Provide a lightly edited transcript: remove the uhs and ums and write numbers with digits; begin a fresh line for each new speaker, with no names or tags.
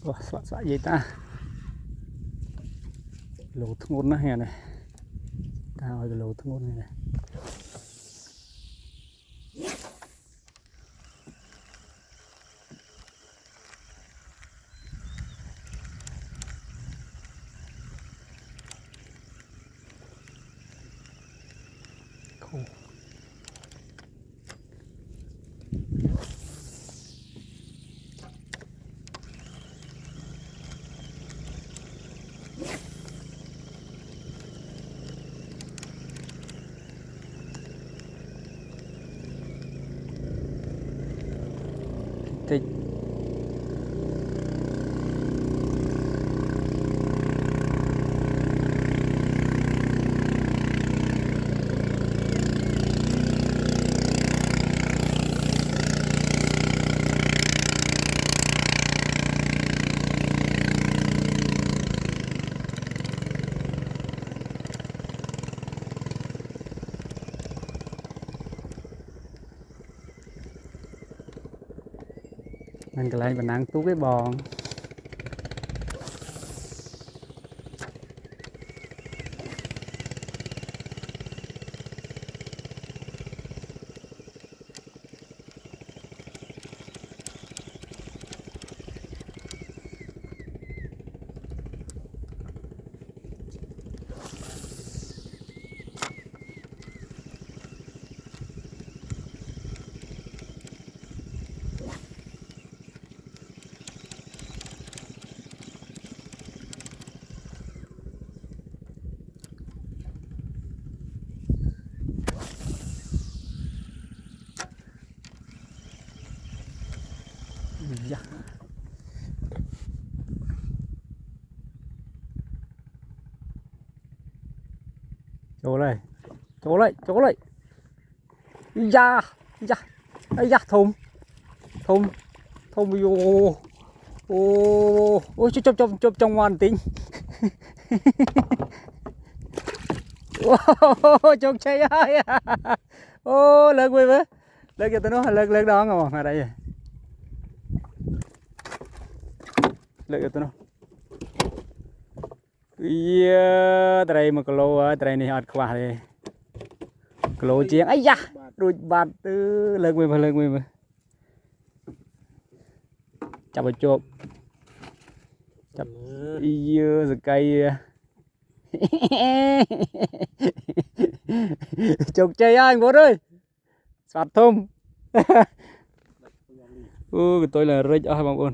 Xóa gì ta lỗ thôn nó hè này ta hỏi cái lỗ thôn này này khô thịt mình cái này mình ăn tú cái bò dạ. Chỗ này da da ấy da thùng vô ôi chụp trong ngoan tính chụp chơi ơi ô lớn quê với lớn cho tôi nói lớn đó ngon ở đây lớn cho tôi nói đây mà lô đây này hot quá đây lô chiên ấy da đuôi bạt lớn quê mà chụp vào chụp chụp rồi cây chụp chơi anh bố ơi sạt thôm tôi là rich ơiបងប្អូន